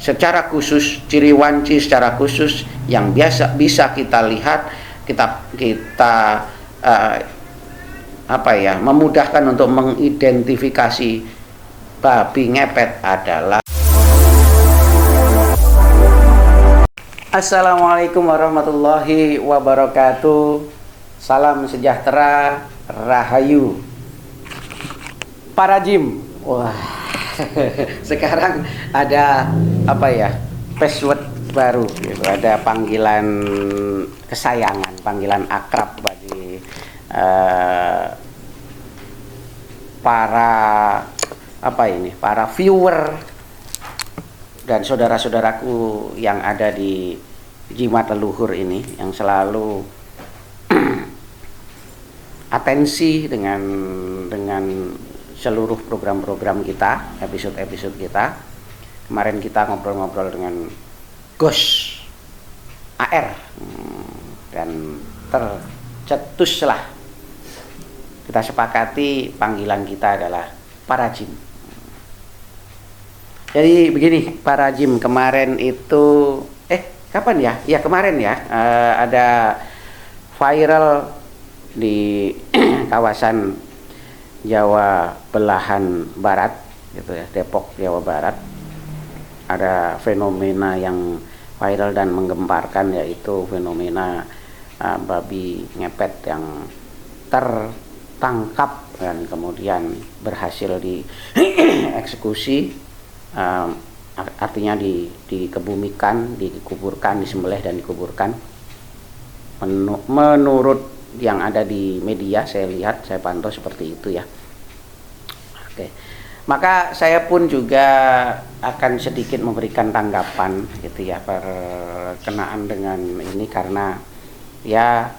secara khusus, ciri wanci secara khusus yang bisa kita lihat, kita memudahkan untuk mengidentifikasi babi ngepet adalah. Assalamualaikum warahmatullahi wabarakatuh. Salam sejahtera, rahayu. Parajim. Wah. Sekarang ada password baru gitu. Ada panggilan kesayangan, panggilan akrab bagi para viewer dan saudara-saudaraku yang ada di Jimat Leluhur ini, yang selalu atensi dengan seluruh program-program kita, episode-episode kita. Kemarin kita ngobrol-ngobrol dengan Gus AR dan tercetuslah kita sepakati panggilan kita adalah Parajim. Jadi begini, Parajim, kemarin itu kapan ya? Ya kemarin ya, ada viral di kawasan Jawa belahan barat gitu ya, Depok, Jawa Barat. Ada fenomena yang viral dan menggemparkan, yaitu fenomena babi ngepet yang tertangkap dan kemudian berhasil dieksekusi. Artinya dikebumikan, dikuburkan, disembelih dan dikuburkan. Menurut yang ada di media, saya lihat, saya pantau seperti itu ya. Oke. Maka saya pun juga akan sedikit memberikan tanggapan gitu ya, berkenaan dengan ini, karena ya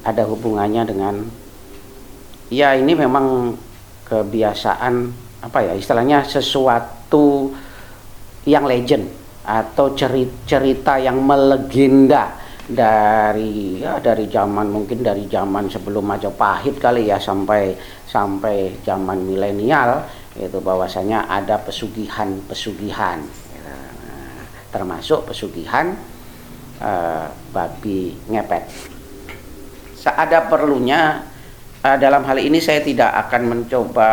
ada hubungannya dengan ya ini memang kebiasaan istilahnya sesuatu yang legend atau cerita yang melegenda dari zaman, mungkin dari zaman sebelum Majapahit kali ya, sampai zaman milenial, itu bahwasanya ada pesugihan, termasuk pesugihan babi ngepet. Seada perlunya dalam hal ini saya tidak akan mencoba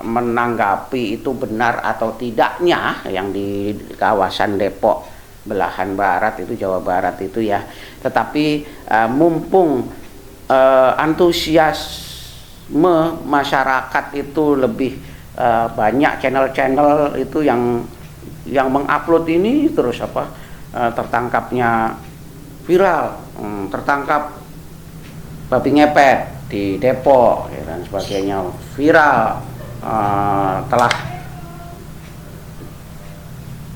menanggapi itu benar atau tidaknya yang di kawasan Depok belahan barat itu, Jawa Barat itu ya. Tetapi mumpung antusiasme masyarakat itu lebih banyak, channel-channel itu yang mengupload ini terus tertangkapnya viral, tertangkap babi ngepet di Depok ya, dan sebagainya, viral, telah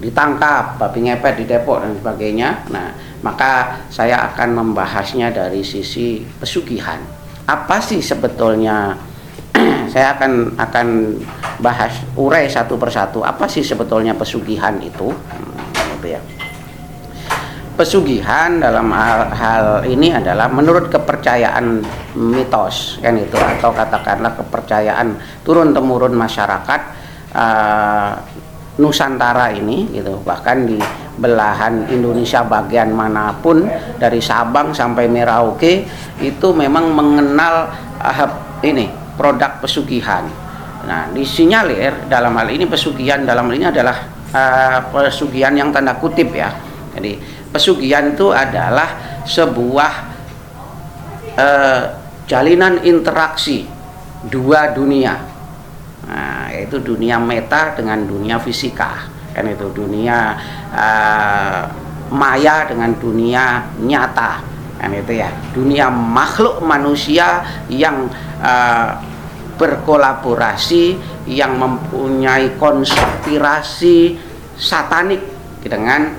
ditangkap babi ngepet di Depok dan sebagainya. Nah, maka saya akan membahasnya dari sisi pesugihan. Apa sih sebetulnya? Saya akan bahas, urai satu persatu. Apa sih sebetulnya pesugihan itu? Gitu ya. Pesugihan dalam hal ini adalah menurut kepercayaan mitos kan itu, atau katakanlah kepercayaan turun-temurun masyarakat Nusantara ini gitu. Bahkan di belahan Indonesia bagian manapun, dari Sabang sampai Merauke, itu memang mengenal ini produk pesugihan. Nah, disinyalir dalam hal ini pesugihan dalam hal ini adalah pesugihan yang tanda kutip ya. Jadi pesugihan itu adalah sebuah jalinan interaksi dua dunia, yaitu dunia meta dengan dunia fisika, kan itu dunia maya dengan dunia nyata, kan itu ya, dunia makhluk manusia yang berkolaborasi, yang mempunyai konspirasi satanik dengan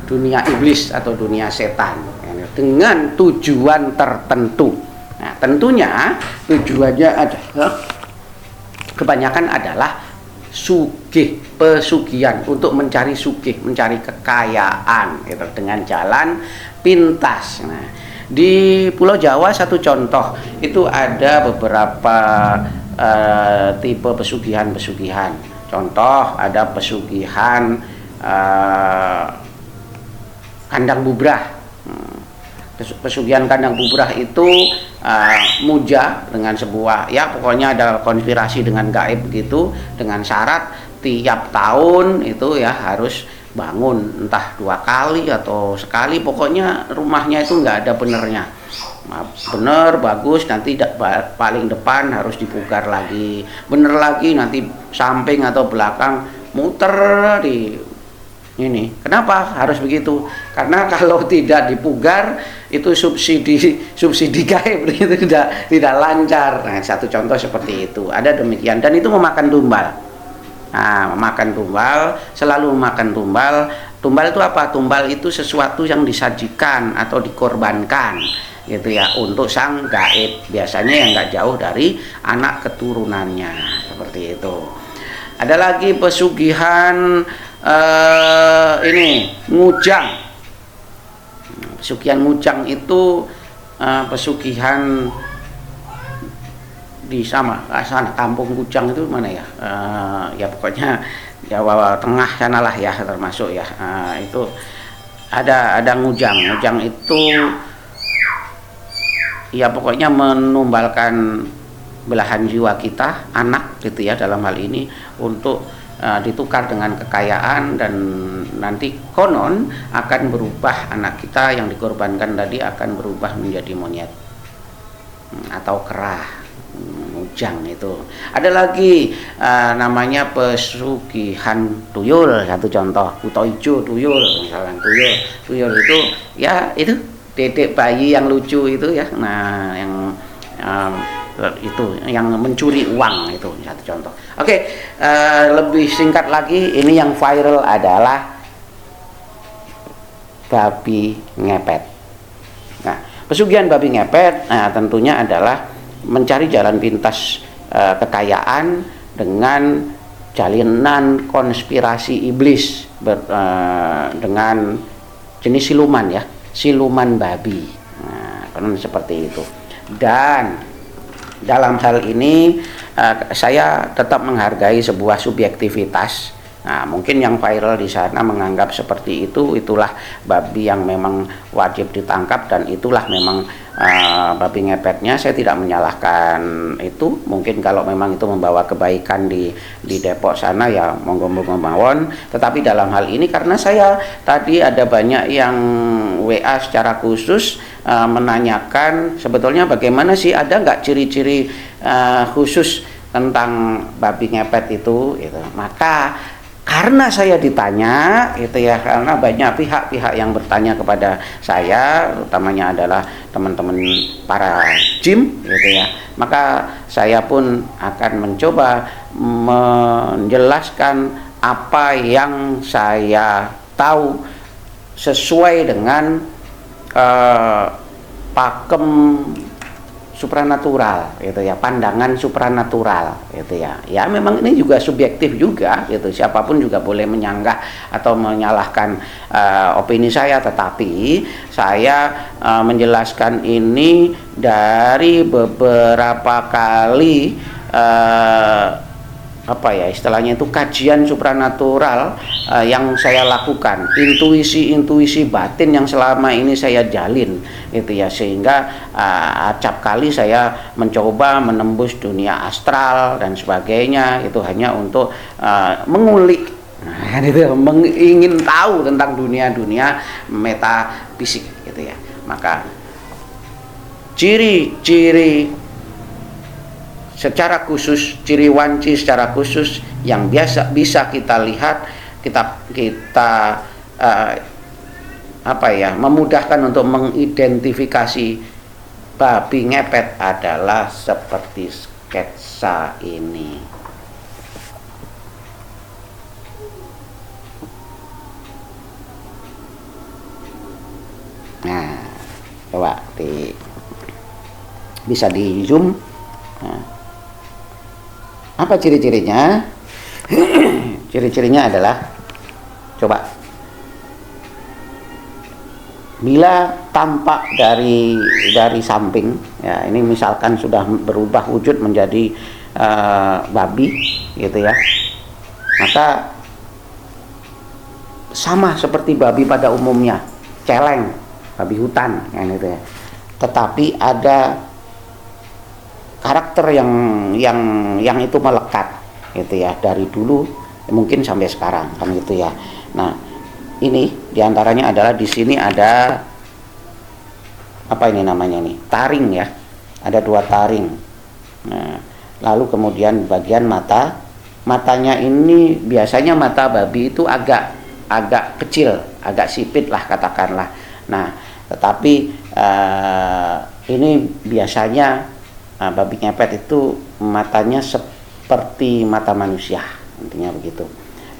dunia iblis atau dunia setan dengan tujuan tertentu. Nah, tentunya tujuannya adalah kebanyakan adalah pesugihan, untuk mencari sugih, mencari kekayaan gitu, dengan jalan pintas. Nah, di Pulau Jawa satu contoh itu ada beberapa tipe pesugihan. Contoh ada pesugihan kandang bubrah. Pesugihan kandang bubrah itu muja dengan sebuah, ya pokoknya ada konspirasi dengan gaib begitu, dengan syarat tiap tahun itu ya harus bangun entah 2 kali atau sekali, pokoknya rumahnya itu nggak ada benernya. Bener bagus, nanti paling depan harus dipugar lagi, bener lagi nanti samping atau belakang muter di ini. Kenapa harus begitu? Karena kalau tidak dipugar itu subsidi gaib itu tidak lancar. Nah, satu contoh seperti itu. Ada demikian, dan itu memakan tumbal. Nah, memakan tumbal, selalu memakan tumbal. Tumbal itu apa? Tumbal itu sesuatu yang disajikan atau dikorbankan gitu ya untuk sang gaib. Biasanya yang nggak jauh dari anak keturunannya, seperti itu. Ada lagi pesugihan ini ngujang. Pesugihan ngujang itu pesugihan di sana kampung Kujang itu mana ya, ya pokoknya Jawa Tengah sanalah ya, termasuk ya. Itu ada ngujang itu ya pokoknya menumbalkan belahan jiwa kita, anak gitu ya dalam hal ini, untuk ditukar dengan kekayaan, dan nanti konon akan berubah, anak kita yang dikorbankan tadi akan berubah menjadi monyet atau kera. Ujang itu. Ada lagi namanya pesugihan tuyul, satu contoh. Kuto ijo tuyul, misalkan tuyul itu ya itu dedek bayi yang lucu itu ya. Nah, yang itu yang mencuri uang itu satu contoh. Oke, lebih singkat lagi, ini yang viral adalah babi ngepet. Nah, pesugihan babi ngepet tentunya adalah mencari jalan pintas kekayaan dengan jalinan konspirasi iblis dengan jenis siluman ya, siluman babi. Nah, konon seperti itu. Dan dalam hal ini saya tetap menghargai sebuah subjektivitas. Nah, mungkin yang viral di sana menganggap seperti itu, itulah babi yang memang wajib ditangkap, dan itulah memang babi ngepetnya. Saya tidak menyalahkan itu. Mungkin kalau memang itu membawa kebaikan di Depok sana ya monggo-monggo mawon. Tetapi dalam hal ini, karena saya tadi ada banyak yang WA secara khusus menanyakan sebetulnya bagaimana sih, ada nggak ciri-ciri khusus tentang babi ngepet itu gitu. Maka karena saya ditanya gitu ya, karena banyak pihak-pihak yang bertanya kepada saya, utamanya adalah teman-teman para jim gitu ya, maka saya pun akan mencoba menjelaskan apa yang saya tahu sesuai dengan pakem supranatural gitu ya, pandangan supranatural gitu ya. Ya memang ini juga subjektif juga gitu, siapapun juga boleh menyanggah atau menyalahkan opini saya, tetapi saya menjelaskan ini dari beberapa kali apa ya istilahnya itu, kajian supranatural yang saya lakukan, intuisi batin yang selama ini saya jalin gitu ya, sehingga acap kali saya mencoba menembus dunia astral dan sebagainya, itu hanya untuk mengulik, itu ingin tahu tentang dunia metafisik gitu ya. Maka ciri-ciri secara khusus, ciri wanci secara khusus yang bisa kita lihat, kita apa ya, memudahkan untuk mengidentifikasi babi ngepet adalah seperti sketsa ini. Nah, coba bisa di zoom. Nah, apa ciri-cirinya? Ciri-cirinya adalah, coba, bila tampak dari samping ya, ini misalkan sudah berubah wujud menjadi babi gitu ya, ternyata sama seperti babi pada umumnya, celeng, babi hutan kan itu ya. Tetapi ada karakter yang itu melekat gitu ya, dari dulu mungkin sampai sekarang kan gitu ya. Nah, ini diantaranya adalah di sini ada apa ini namanya nih, taring ya, ada 2 taring. Nah, lalu kemudian bagian matanya ini biasanya mata babi itu agak kecil, agak sipit lah katakanlah. Nah, tetapi ini biasanya babi ngepet itu matanya seperti mata manusia, intinya begitu.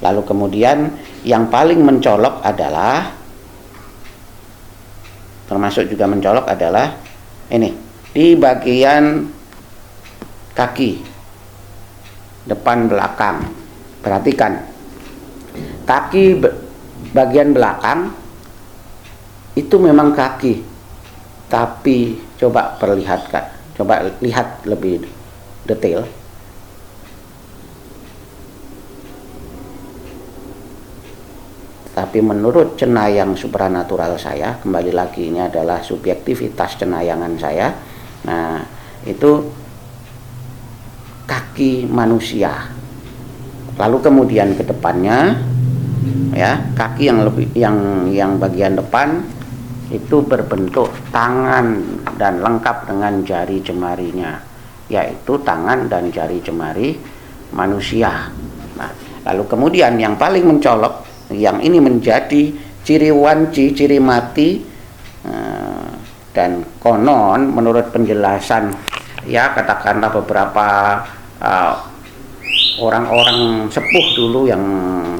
Lalu kemudian yang paling mencolok adalah, termasuk juga mencolok adalah ini di bagian kaki depan belakang. Perhatikan, kaki bagian belakang itu memang kaki, tapi coba perlihatkan. Coba lihat lebih detail. Tapi menurut cenayang supranatural saya, kembali lagi ini adalah subjektivitas cenayangan saya. Nah, itu kaki manusia. Lalu kemudian ke depannya ya, kaki yang bagian depan itu berbentuk tangan dan lengkap dengan jari jemarinya, yaitu tangan dan jari jemari manusia. Nah, lalu kemudian yang paling mencolok, yang ini menjadi ciri wanci, ciri mati, dan konon menurut penjelasan ya katakanlah beberapa orang-orang sepuh dulu yang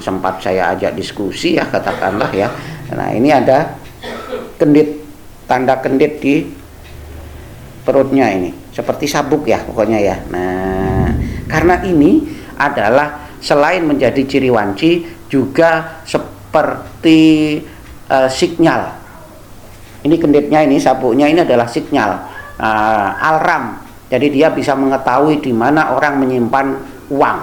sempat saya ajak diskusi ya katakanlah ya. Nah, ini ada kendit, tanda kendit di perutnya ini, seperti sabuk ya pokoknya ya. Nah, karena ini adalah selain menjadi ciri wanci juga seperti sinyal. Ini kenditnya, ini sabuknya, ini adalah sinyal, alarm. Jadi dia bisa mengetahui di mana orang menyimpan uang.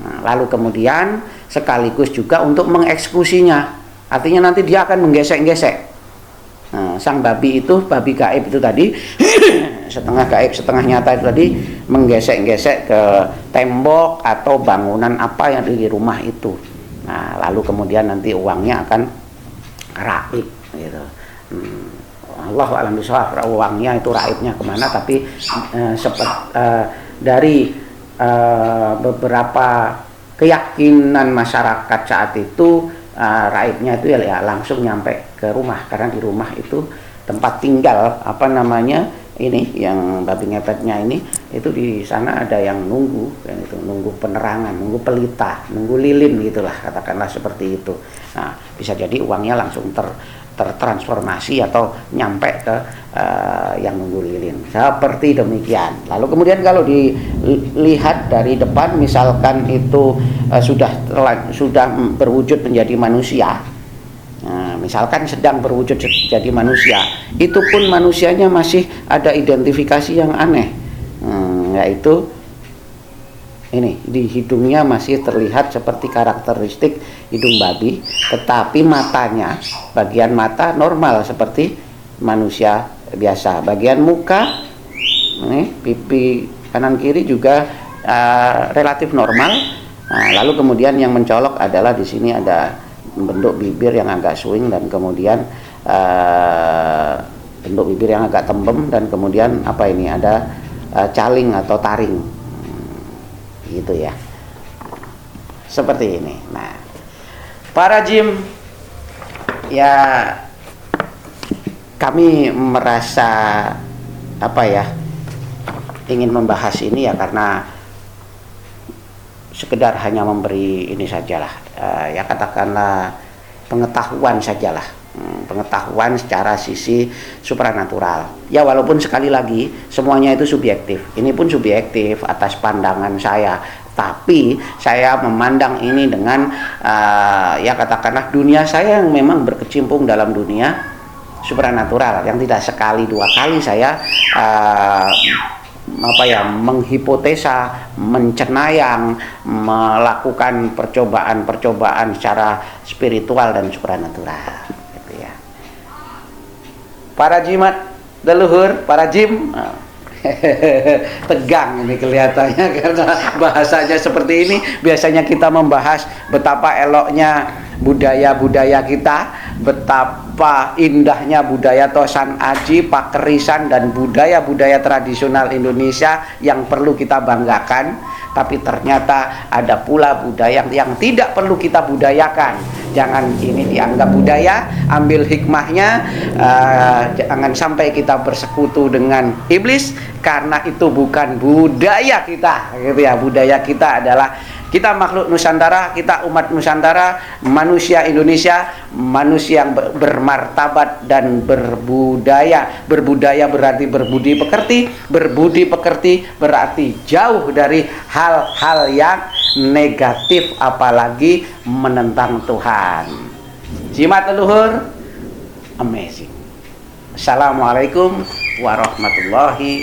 Nah, lalu kemudian sekaligus juga untuk mengeksekusinya. Artinya nanti dia akan menggesek-gesek. Nah, sang babi itu, babi gaib itu tadi setengah gaib setengah nyata itu tadi menggesek-gesek ke tembok atau bangunan apa yang di rumah itu. Nah, lalu kemudian nanti uangnya akan raib gitu. Allah a'lam bishawab, uangnya itu raibnya kemana, tapi dari beberapa keyakinan masyarakat saat itu, raibnya itu ya langsung nyampe ke rumah, karena di rumah itu tempat tinggal apa namanya ini yang babi ngepetnya ini, itu di sana ada yang nunggu kan, itu nunggu penerangan, nunggu pelita, nunggu lilin gitulah katakanlah seperti itu. Nah, bisa jadi uangnya langsung tertransformasi atau nyampe ke yang nunggu lilin, seperti demikian. Lalu kemudian kalau dilihat dari depan, misalkan itu sudah berwujud menjadi manusia, misalkan sedang berwujud jadi manusia, itu pun manusianya masih ada identifikasi yang aneh, yaitu ini di hidungnya masih terlihat seperti karakteristik hidung babi, tetapi matanya, bagian mata normal seperti manusia biasa. Bagian muka, ini pipi kanan kiri juga relatif normal. Nah, lalu kemudian yang mencolok adalah di sini ada bentuk bibir yang agak swing, dan kemudian bentuk bibir yang agak tembem, dan kemudian apa ini ada caling atau taring. Gitu ya, seperti ini. Nah, para jim ya, kami merasa apa ya, ingin membahas ini ya karena sekedar hanya memberi ini sajalah, ya katakanlah pengetahuan sajalah, pengetahuan secara sisi supranatural. Ya walaupun sekali lagi semuanya itu subjektif. Ini pun subjektif atas pandangan saya. Tapi saya memandang ini dengan ya katakanlah dunia saya yang memang berkecimpung dalam dunia supranatural, yang tidak sekali dua kali saya menghipotesa, mencenayang, melakukan percobaan-percobaan secara spiritual dan supranatural, gitu ya. Para jimat leluhur, para jim, tegang ini kelihatannya karena bahasanya seperti ini. Biasanya kita membahas betapa eloknya budaya-budaya kita, betapa indahnya budaya Tosan Aji, Pakerisan, dan budaya-budaya tradisional Indonesia yang perlu kita banggakan. Tapi ternyata ada pula budaya yang tidak perlu kita budayakan. Jangan ini dianggap budaya, ambil hikmahnya. Jangan sampai kita bersekutu dengan iblis, karena itu bukan budaya kita, gitu ya. Budaya kita adalah kita makhluk Nusantara, kita umat Nusantara, manusia Indonesia, manusia yang bermartabat dan berbudaya. Berbudaya berarti berbudi pekerti, berbudi pekerti berarti jauh dari hal-hal yang negatif, apalagi menentang Tuhan. Jimat leluhur, amazing. Assalamualaikum warahmatullahi